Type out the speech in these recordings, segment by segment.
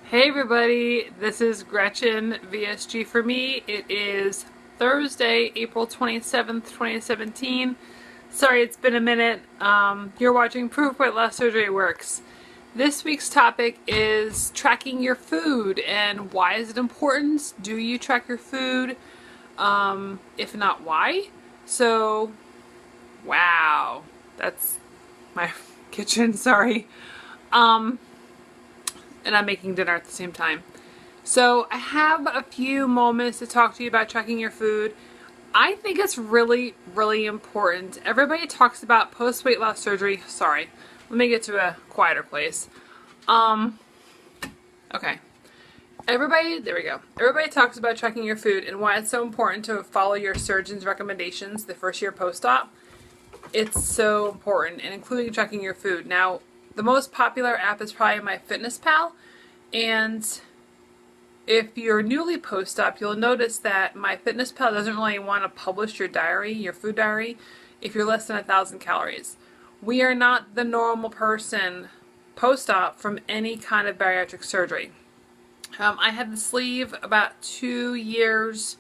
Hey everybody, this is Gretchen, VSG for me. It is Thursday, April 27th, 2017. Sorry, it's been a minute. You're watching Proof Weight Loss Surgery Works. This week's topic is tracking your food and why is it important? Do you track your food? If not, why? So, wow, that's my kitchen, sorry. And I'm making dinner at the same time. So I have a few moments to talk to you about tracking your food. I think it's really, really important. Everybody talks about post-weight loss surgery. Sorry, let me get to a quieter place. Okay. There we go. Everybody talks about tracking your food and why it's so important to follow your surgeon's recommendations the first year post-op. It's so important, and including tracking your food. Now, the most popular app is probably MyFitnessPal, and if you're newly post-op, you'll notice that MyFitnessPal doesn't really want to publish your diary, your food diary, if you're less than 1,000 calories. We are not the normal person post-op from any kind of bariatric surgery. I had the sleeve about 2 years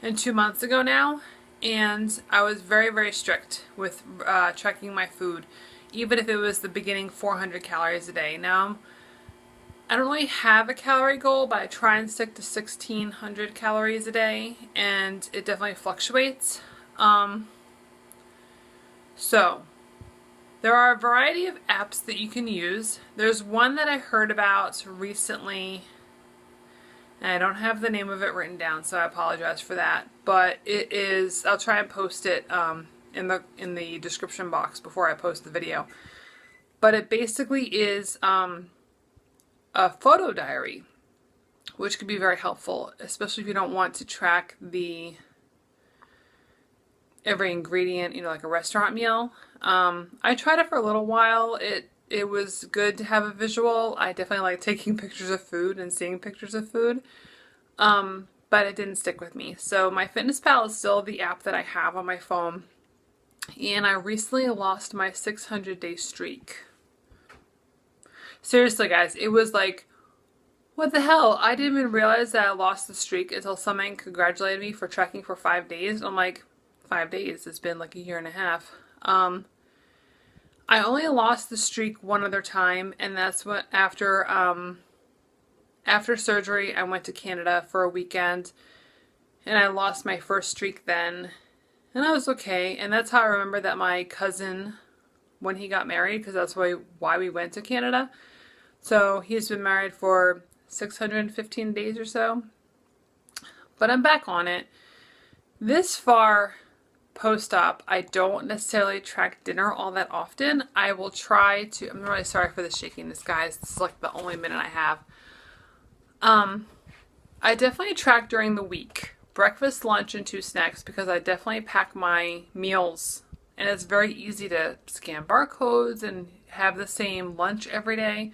and 2 months ago now, and I was very, very strict with tracking my food, even if it was the beginning 400 calories a day. Now, I don't really have a calorie goal, but I try and stick to 1,600 calories a day, and it definitely fluctuates. So, there are a variety of apps that you can use. There's one that I heard about recently, and I don't have the name of it written down, so I apologize for that. But it is, I'll try and post it in the description box before I post the video. But it basically is a photo diary, which could be very helpful, especially if you don't want to track every ingredient, like a restaurant meal. I tried it for a little while. It was good to have a visual. I definitely like taking pictures of food and seeing pictures of food. But it didn't stick with me. So MyFitnessPal is still the app that I have on my phone. And I recently lost my 600-day streak. Seriously, guys, it was like, what the hell? I didn't even realize that I lost the streak until someone congratulated me for tracking for 5 days. I'm like, 5 days? It's been like a year and a half. I only lost the streak one other time, and that's what after surgery, I went to Canada for a weekend, and I lost my first streak then. And I was okay, and that's how I remember that my cousin, when he got married, because that's why we went to Canada. So he's been married for 615 days or so. But I'm back on it. This far post-op, I don't necessarily track dinner all that often. I will try to, I'm really sorry for the shakiness, guys. This is like the only minute I have. I definitely track during the week. Breakfast, lunch, and 2 snacks, because I definitely pack my meals, and it's very easy to scan barcodes and have the same lunch every day.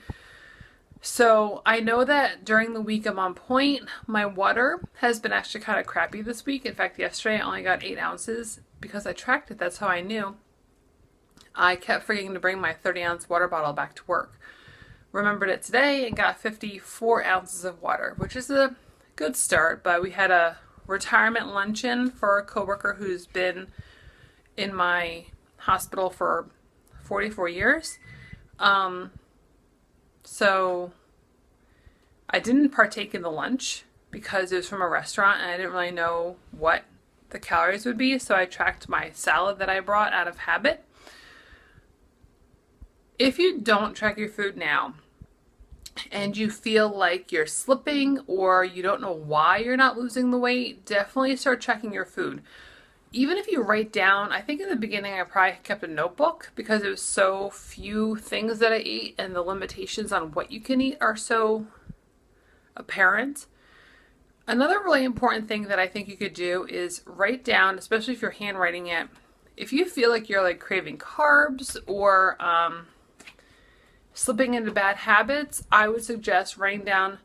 So I know that during the week I'm on point. My water has been actually kind of crappy this week. In fact, yesterday I only got 8 ounces because I tracked it. That's how I knew. I kept forgetting to bring my 30-ounce water bottle back to work. Remembered it today and got 54 ounces of water, which is a good start, but we had a retirement luncheon for a coworker who's been in my hospital for 44 years. So I didn't partake in the lunch because it was from a restaurant and I didn't really know what the calories would be, so I tracked my salad that I brought out of habit. If you don't track your food now, and you feel like you're slipping or you don't know why you're not losing the weight, definitely start tracking your food. Even if you write down, I think in the beginning I probably kept a notebook because it was so few things that I ate and the limitations on what you can eat are so apparent. Another really important thing that I think you could do is write down, especially if you're handwriting it, if you feel like you're like craving carbs or slipping into bad habits, I would suggest writing down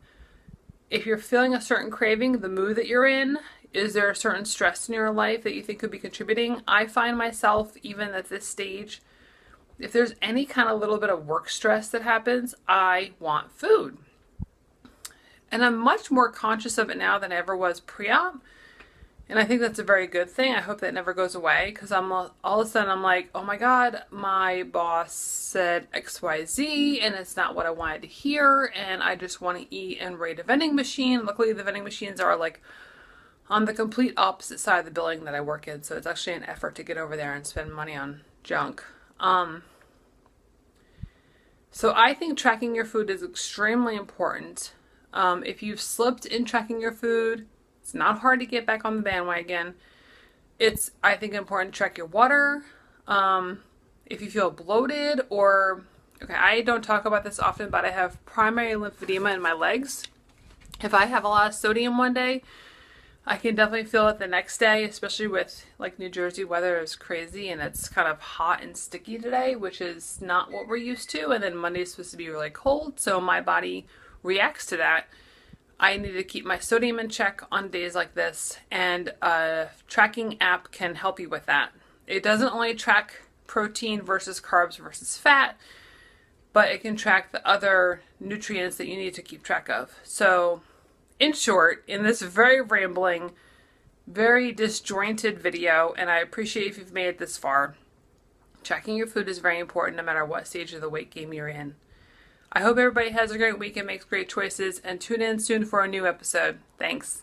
if you're feeling a certain craving, the mood that you're in. Is there a certain stress in your life that you think could be contributing? I find myself, even at this stage, if there's any kind of little bit of work stress that happens, I want food. And I'm much more conscious of it now than I ever was pre-op. And I think that's a very good thing. I hope that never goes away, because I'm all of a sudden I'm like, oh my God, my boss said XYZ and it's not what I wanted to hear, and I just want to eat and raid a vending machine. Luckily the vending machines are like on the complete opposite side of the building that I work in, so it's actually an effort to get over there and spend money on junk. So I think tracking your food is extremely important. If you've slipped in tracking your food, it's not hard to get back on the bandwagon. It's, I think, important to track your water. If you feel bloated or, okay, I don't talk about this often, but I have primary lymphedema in my legs. If I have a lot of sodium one day, I can definitely feel it the next day, especially with like New Jersey weather is crazy and it's kind of hot and sticky today, which is not what we're used to. And then Monday's supposed to be really cold, so my body reacts to that. I need to keep my sodium in check on days like this, and a tracking app can help you with that. It doesn't only track protein versus carbs versus fat, but it can track the other nutrients that you need to keep track of. So in short, in this very rambling, very disjointed video, and I appreciate if you've made it this far, tracking your food is very important no matter what stage of the weight game you're in. I hope everybody has a great week and makes great choices, and tune in soon for a new episode. Thanks.